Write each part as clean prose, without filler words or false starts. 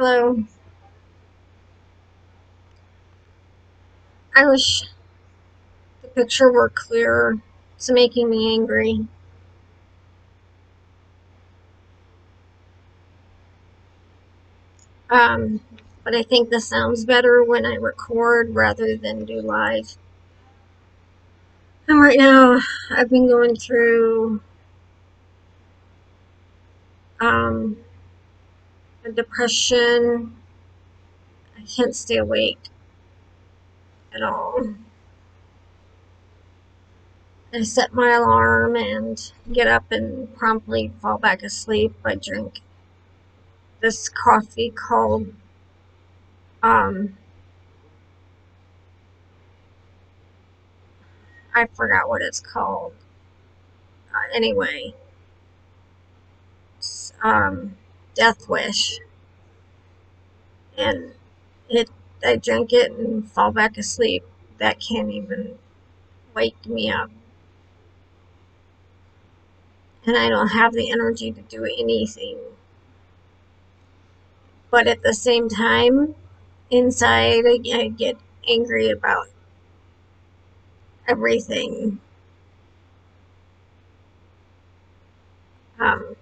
Hello. I wish the picture were clearer. It's making me angry. Um, but I think this sounds better when I record rather than do live. And right now, I've been going through um, a depression. I can't stay awake at all. I set my alarm and get up and promptly fall back asleep. I drink this coffee called um, I forgot what it's called. Anyway, it's, Death Wish, and it. I drink it and fall back asleep. That can't even wake me up, and I don't have the energy to do anything. But at the same time, inside, I get angry about everything. Um,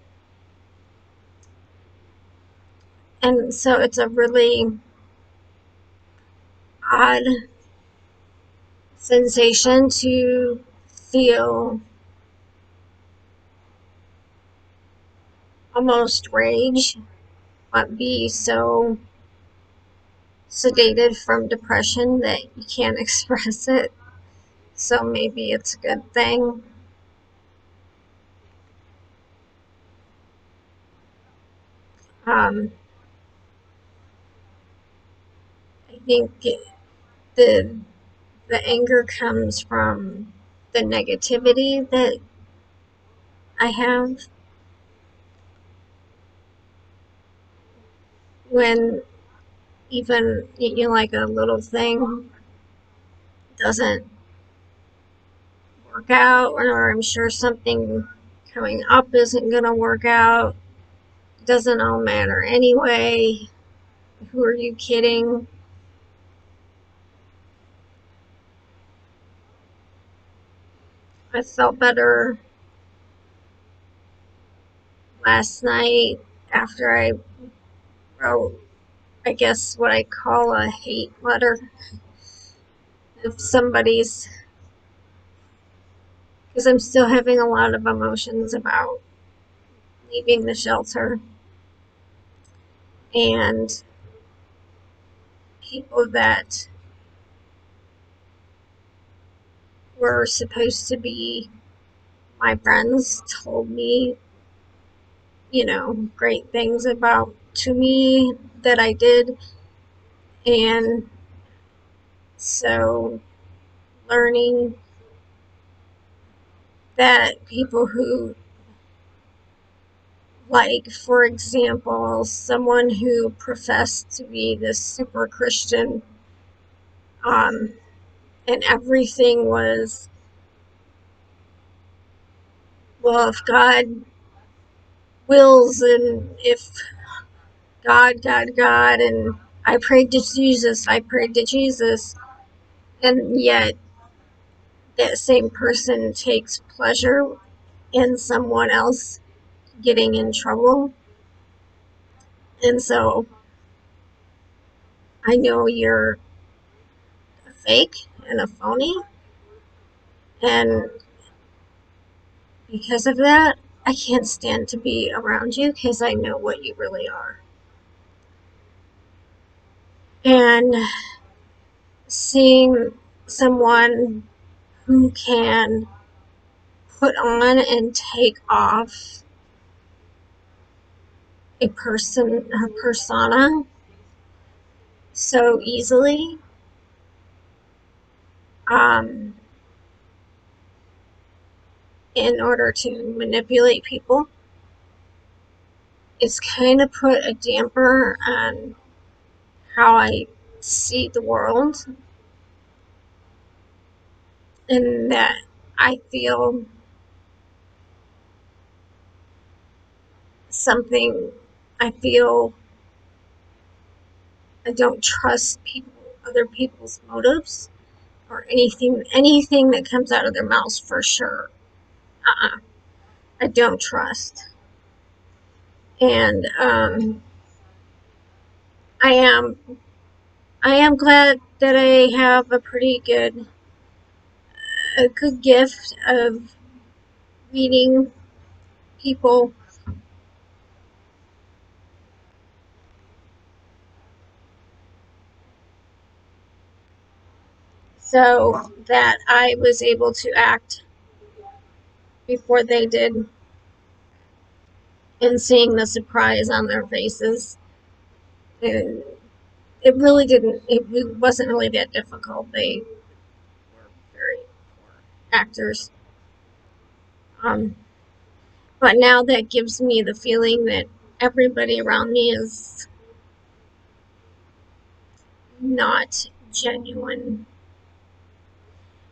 and so it's a really odd sensation to feel almost rage, but be so sedated from depression that you can't express it. So maybe it's a good thing. Um, I think the the anger comes from the negativity that I have when even like a little thing doesn't work out, or I'm sure something coming up isn't going to work out. It doesn't all matter anyway. Who are you kidding? I felt better last night after I wrote, I guess, what I call a hate letter. If somebody's, because I'm still having a lot of emotions about leaving the shelter, and people that were supposed to be my friends told me, great things about to me that I did. And so learning that people who, like, for example, someone who professed to be this super Christian, um, and everything was, well, if God wills, and if God, and I prayed to Jesus, and yet that same person takes pleasure in someone else getting in trouble. And so I know you're a fake and a phony, and because of that, I can't stand to be around you because I know what you really are. And seeing someone who can put on and take off her persona so easily, um, in order to manipulate people, it's kind of put a damper on how I see the world, and that I feel something, I feel I don't trust other people's motives or anything that comes out of their mouths for sure. Uh-uh. I don't trust. And I am I am glad that I have a good gift of reading people so that I was able to act before they did, and seeing the surprise on their faces. And it really didn't, it wasn't really that difficult. They were very poor actors. Um, but now that gives me the feeling that everybody around me is not genuine.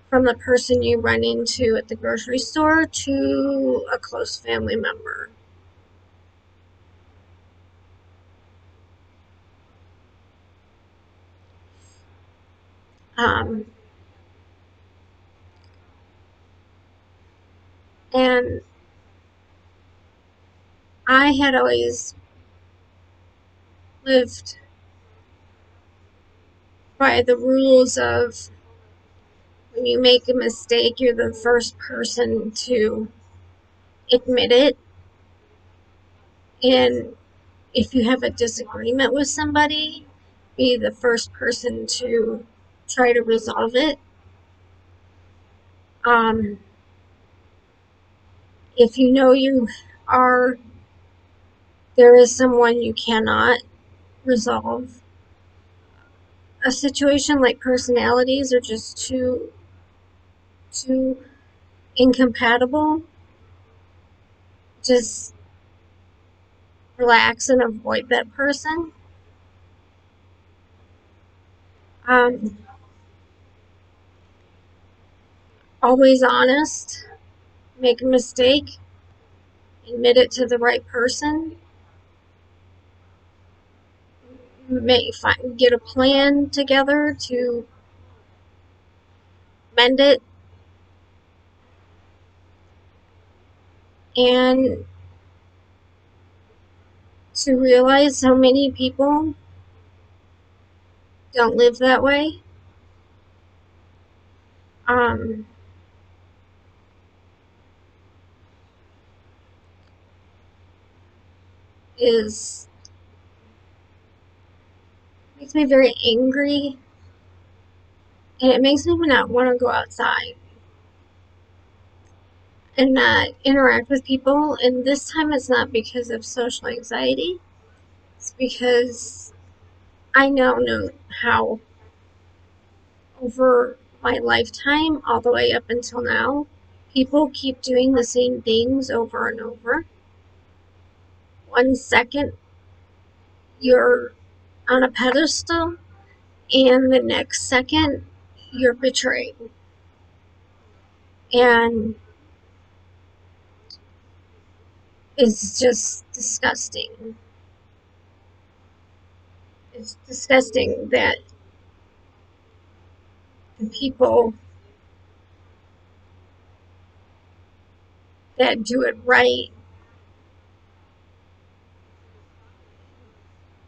From the person you run into at the grocery store to a close family member. Um, and I had always lived by the rules of when you make a mistake, you're the first person to admit it. And if you have a disagreement with somebody, be the first person to try to resolve it. Um, if you know are, there is someone you cannot resolve a situation, like personalities are just too incompatible, just relax and avoid that person. Um, Always honest, make a mistake, admit it to the right person, get a plan together to mend it, and to realize how many people don't live that way. Um, is Makes me very angry, and it makes me not want to go outside and not interact with people. And this time it's not because of social anxiety, it's because I now know how, over my lifetime, all the way up until now, people keep doing the same things over and over. One second you're on a pedestal, and the next second you're betrayed. And it's just disgusting. It's disgusting that the people that do it right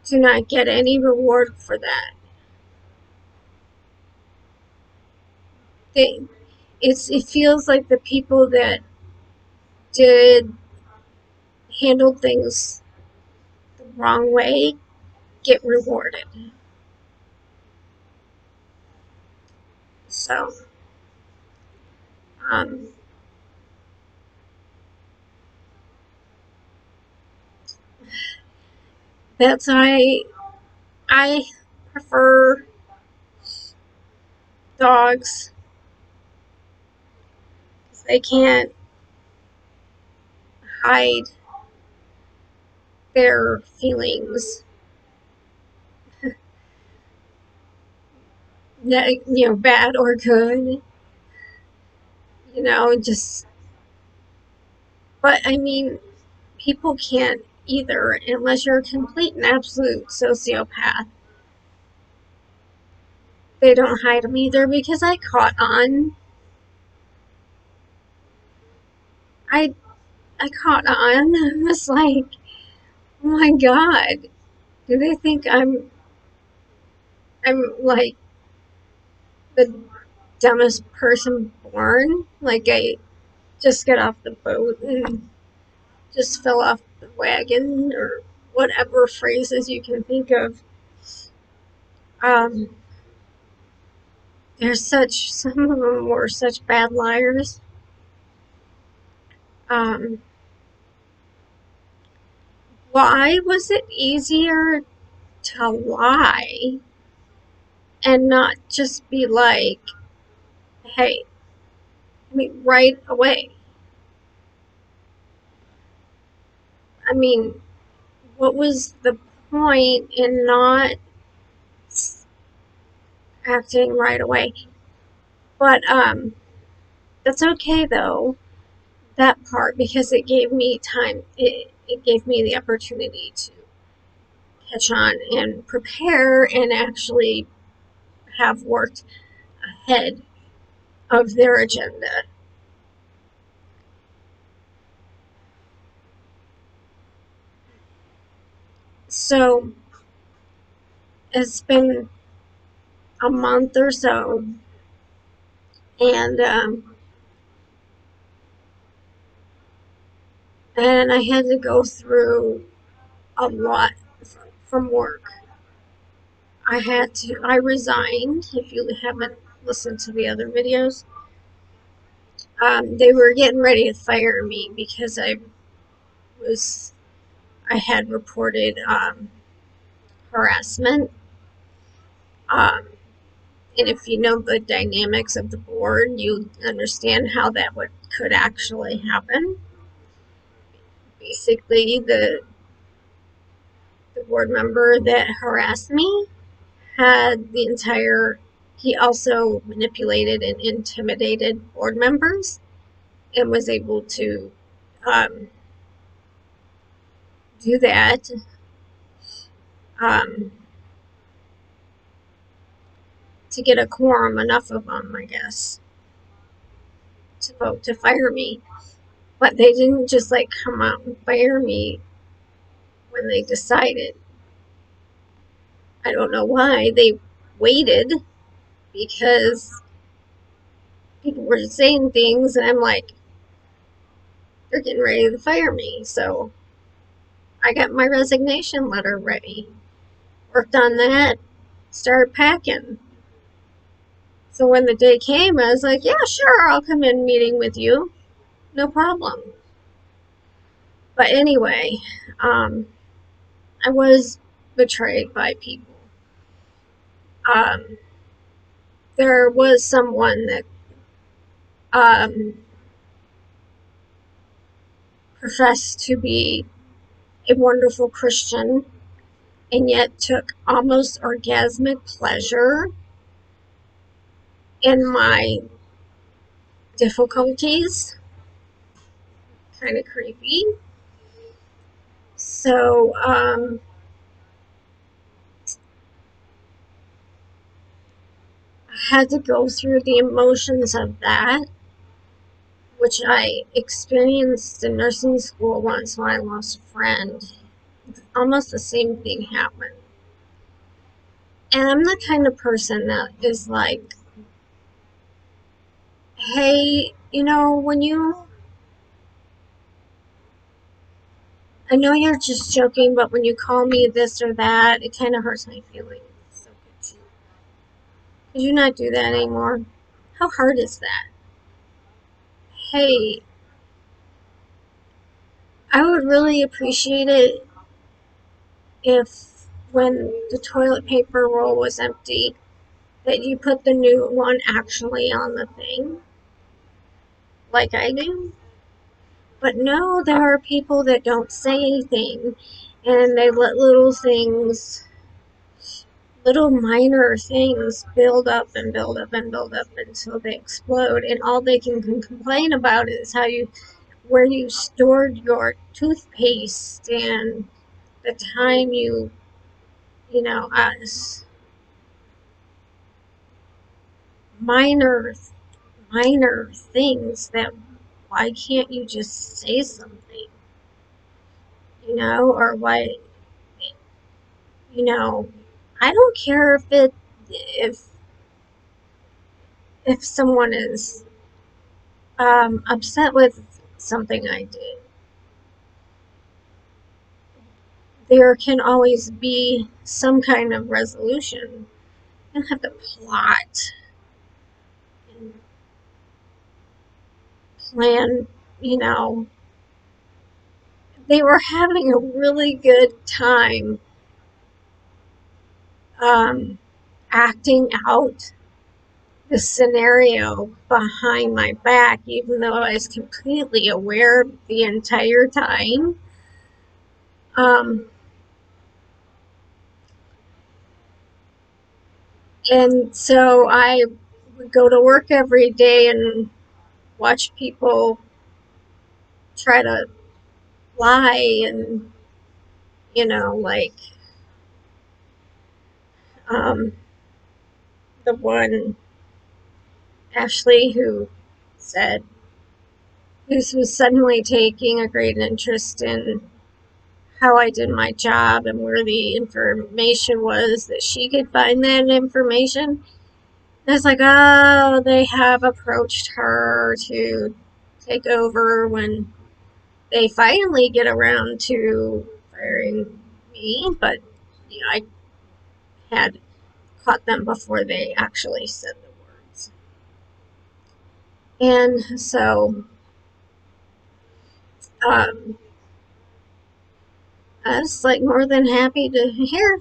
do not get any reward for that. They, it feels like the people that did handle things the wrong way get rewarded. So, um, that's why I prefer dogs, because they can't hide their feelings, bad or good, just, but I mean, people can't either, unless you're a complete and absolute sociopath. they don't hide them either because I caught on. I I caught on. I was like, oh my god, do they think I'm like the dumbest person born? Like I just got off the boat and just fell off the wagon or whatever phrases you can think of. Um, some of them were such bad liars. Um, why was it easier to lie and not just be like, hey, I mean, right away? I mean, what was the point in not acting right away? But that's okay though, that part, because it gave me time. It gave me the opportunity to catch on and prepare and actually have worked ahead of their agenda. So it's been a month or so, and and I had to go through a lot from work. I resigned. If you haven't listened to the other videos, they were getting ready to fire me because was I had reported harassment. Um, and if you know the dynamics of the board, you understand how that could actually happen. Basically, the board member that harassed me had the entire. He also manipulated and intimidated board members and was able to um, do that um, to get a quorum, enough of them, I guess, to vote to fire me. But they didn't just like come out and fire me when they decided. I don't know why. They waited because people were saying things, and I'm like, they're getting ready to fire me. So I got my resignation letter ready, worked on that, started packing. So when the day came, I was like, yeah, sure, I'll come in meeting with you. No problem. But anyway, um, I was betrayed by people. Um, there was someone that um, professed to be a wonderful Christian and yet took almost orgasmic pleasure in my difficulties. Kind of creepy. So I had to go through the emotions of that, which I experienced in nursing school once when I lost a friend. Almost the same thing happened. And I'm the kind of person that is like, hey, I know you're just joking, but when you call me this or that, it kind of hurts my feelings. So could you not do that anymore? How hard is that? Hey, I would really appreciate it if when the toilet paper roll was empty, that you put the new one actually on the thing, like I do. But no, there are people that don't say anything, and they let little minor things build up and build up and build up until they explode. And all they can complain about is where you stored your toothpaste and the time you know, minor, minor things that why can't you just say something, or why, you know, I don't care if if someone is upset with something I did. There can always be some kind of resolution. You don't have to plot and plan, you know. They were having a really good time um, acting out the scenario behind my back, even though I was completely aware the entire time. Um, and so I would go to work every day and watch people try to lie and, like um, the one, Ashley, who said, who was suddenly taking a great interest in how I did my job and where the information was that she could find that information. And it's like, oh, they have approached her to take over when they finally get around to firing me. But I had caught them before they actually said the words. And so um, I was like more than happy to hear.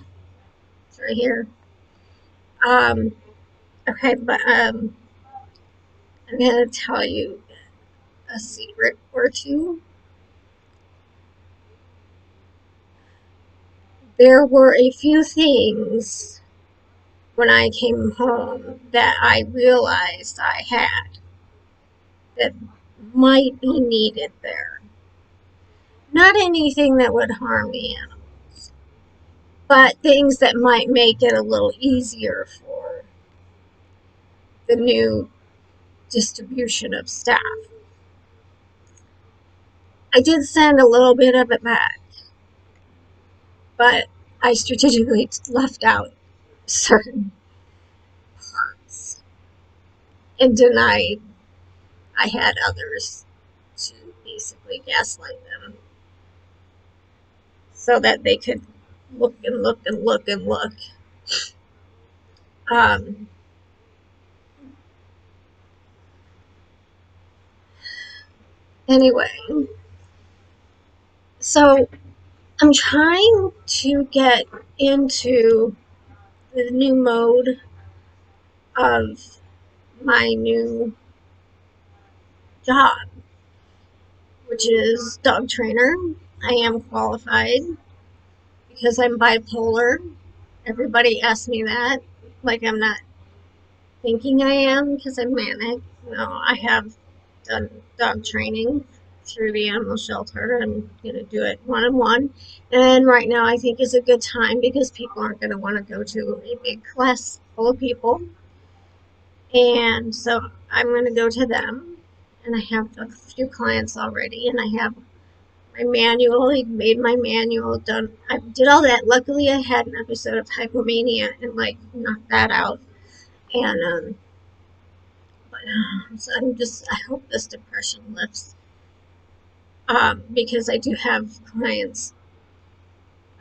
It's right here. Um, okay, but I'm going to tell you a secret or two. There were a few things when I came home that I realized I had that might be needed there. Not anything that would harm the animals, but things that might make it a little easier for the new distribution of staff. I did send a little bit of it back, but I strategically left out certain parts and denied I had others to basically gaslight them so that they could look and look and look and look. Um, anyway, so I'm trying to get into the new mode of my new job, which is dog trainer. I am qualified because I'm bipolar. Everybody asks me that, like I'm not thinking I am because I'm manic. No, I have done dog training through the animal shelter. I'm going to do it one on one. And right now, I think is a good time because people aren't going to want to go to a big class full of people. And so I'm going to go to them. And I have a few clients already, and I have my manual. I made my manual done. I did all that. Luckily, I had an episode of hypomania and knocked that out. And so I hope this depression lifts because I do have clients,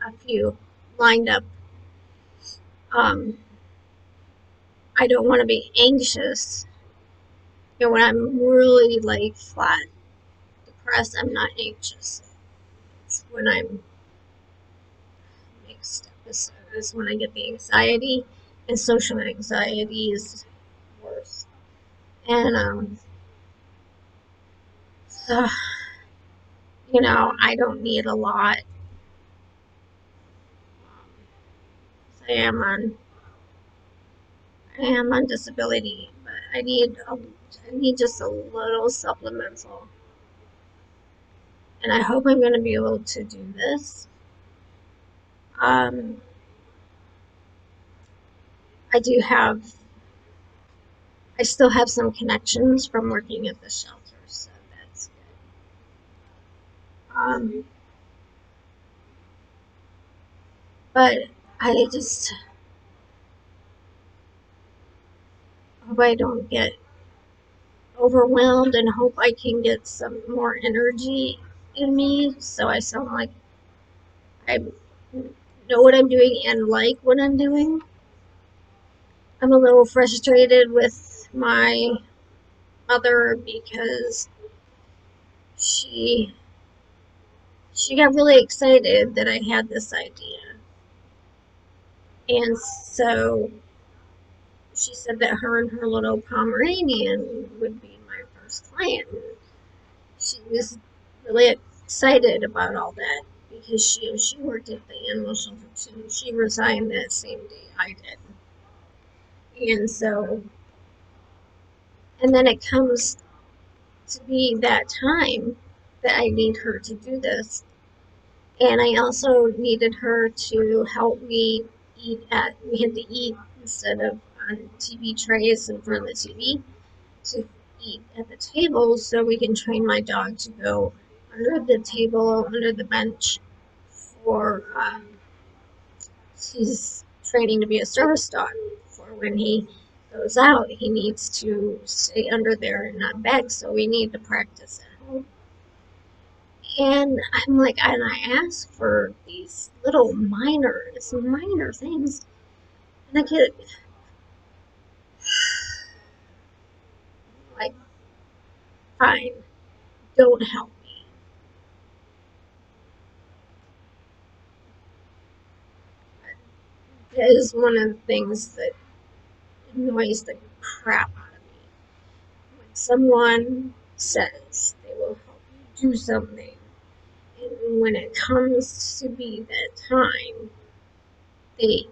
a few lined up. Um, I don't want to be anxious. When I'm really flat depressed, I'm not anxious. It's when I'm mixed episodes, when I get the anxiety, and social anxiety is worse. And uh, I don't need a lot. I am on disability, but I need just a little supplemental. And I hope I'm going to be able to do this. Um, I do have I still have some connections from working at the shelter, so that's good. But I just hope I don't get overwhelmed and hope I can get some more energy in me so I sound like I know what I'm doing and like what I'm doing. I'm a little frustrated with my mother because she she got really excited that I had this idea. And so she said that her and her little Pomeranian would be my first client. She was really excited about all that because she worked at the animal shelter too. She resigned that same day I did. And so, and then it comes to be that time that I need her to do this. And I also needed her to help me we had to eat instead of on TV trays in front of the TV, to eat at the table so we can train my dog to go under the table, under the bench for, he's training to be a service dog. For when he goes out, he needs to stay under there and not beg, so we need to practice at home. And I'm like, and I ask for these little minor things, and I get like, fine, don't help me. That is one of the things that annoys the crap out of me. When someone says they will help you do something, and when it comes to be that time, they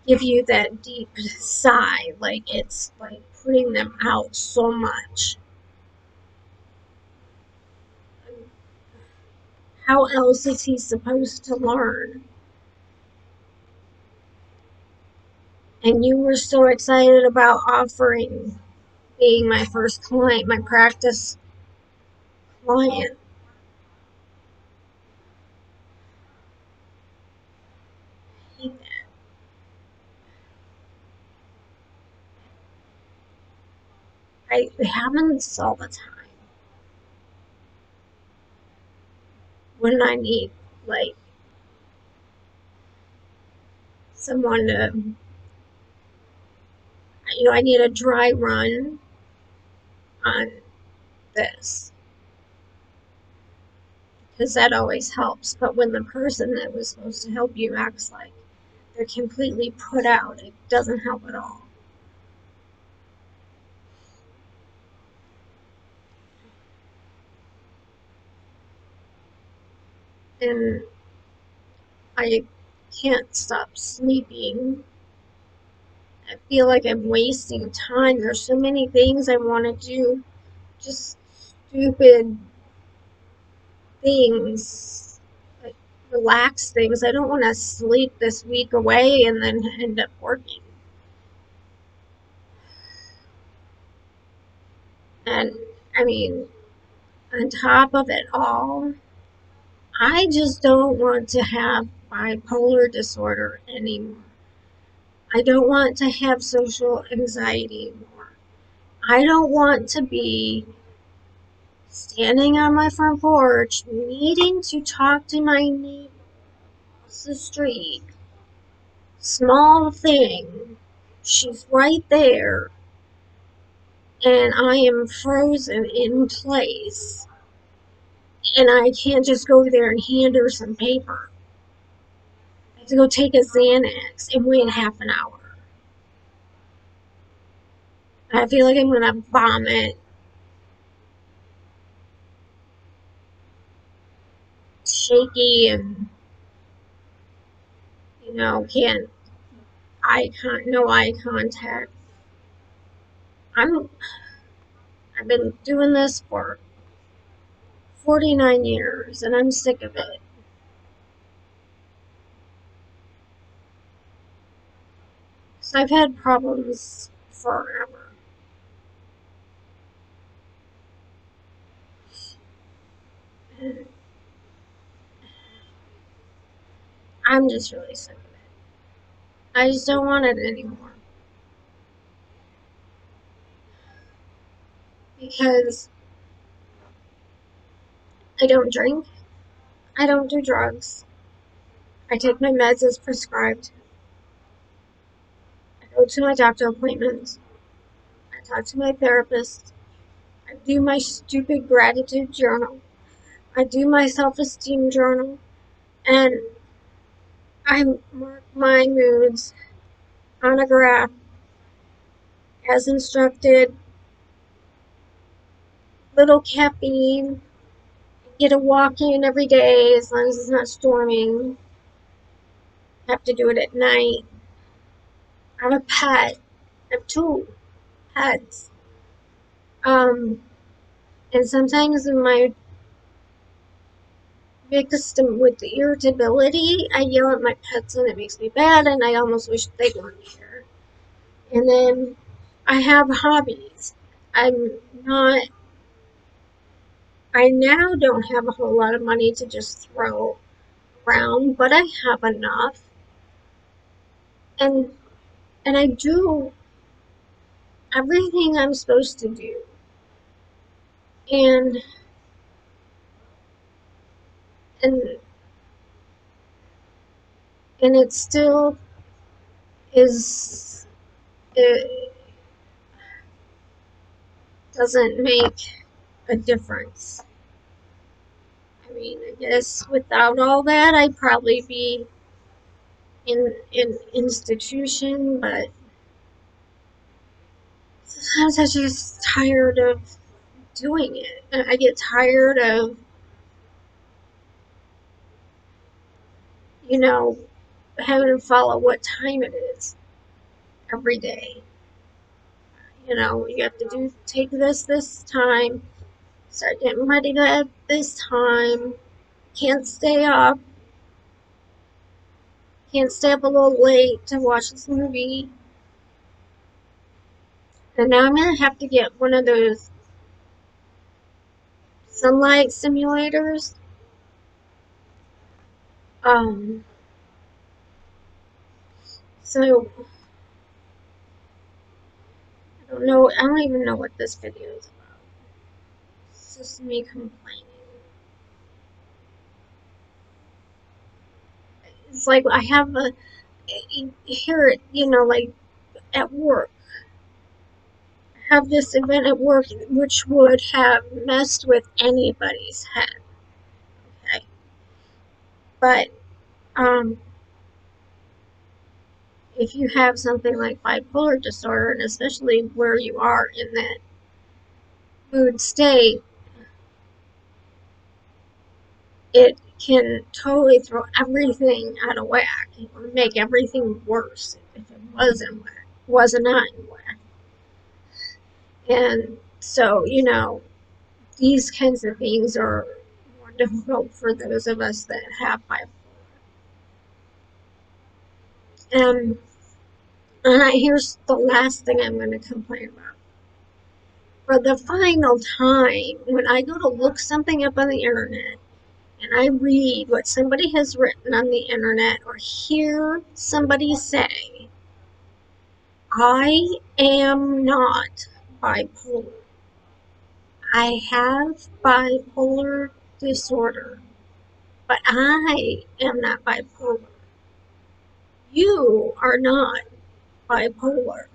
give you that deep sigh, like it's like putting them out so much. How else is he supposed to learn? And you were so excited about offering being my first client, my practice client. I hate that. It happens all the time. When I need, like, someone to, I need a dry run on this, because that always helps. But when the person that was supposed to help you acts like they're completely put out, it doesn't help at all. And I can't stop sleeping. I feel like I'm wasting time. There's so many things I want to do, just stupid things, like relaxed things. I don't want to sleep this week away and then end up working. And I mean, on top of it all, I just don't want to have bipolar disorder anymore. I don't want to have social anxiety anymore. I don't want to be standing on my front porch needing to talk to my neighbor across the street. Small thing. She's right there, and I am frozen in place. And I can't just go there and hand her some paper. I have to go take a Xanax and wait half an hour. I feel like I'm gonna vomit, shaky, and can't no eye contact. I'm I've been doing this for 49 years, and I'm sick of it. So I've had problems forever. And I'm just really sick of it. I just don't want it anymore. Because I don't drink, I don't do drugs, I take my meds as prescribed, I go to my doctor appointments, I talk to my therapist, I do my stupid gratitude journal, I do my self-esteem journal, and I mark my moods on a graph as instructed, little caffeine, get a walk in every day as long as it's not storming, have to do it at night. I have a pet, I have two pets. Um, and sometimes in my biggest with the irritability, I yell at my pets and it makes me bad and I almost wish they weren't here. And then I have hobbies. I'm not, I now don't have a whole lot of money to just throw around, but I have enough. And and I do everything I'm supposed to do. And and and it still is, it doesn't make a difference. I mean, I guess without all that, I'd probably be in institution, but sometimes I'm just tired of doing it. I get tired of, you know, having to follow what time it is every day. You know, you have to do take this time, start getting ready to at this time. Can't stay up. Can't stay up a little late to watch this movie. And now I'm gonna have to get one of those sunlight simulators. Um, so I don't know. I don't even know what this video is about. It's just me complaining. It's like I have a here, you know, like at work. I have this event at work which would have messed with anybody's head. Okay, but um, if you have something like bipolar disorder, and especially where you are in that mood state, it can totally throw everything out of whack or make everything worse if it wasn't whack, wasn't not in whack. And so, you know, these kinds of things are more difficult for those of us that have bipolar. And, here's the last thing I'm going to complain about. For the final time, when I go to look something up on the internet, and I read what somebody has written on the internet or hear somebody say, I am not bipolar. I have bipolar disorder, but I am not bipolar. You are not bipolar.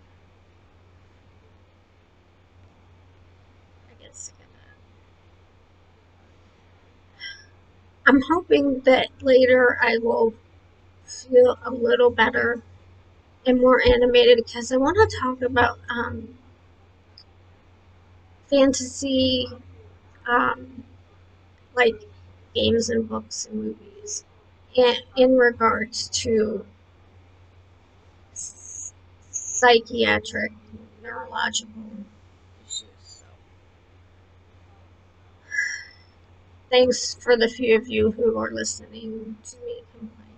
I get sick of that. I'm hoping that later I will feel a little better and more animated because I want to talk about fantasy, um, like games and books and movies, in regards to psychiatric, neurological issues. So, thanks for the few of you who are listening to me complain.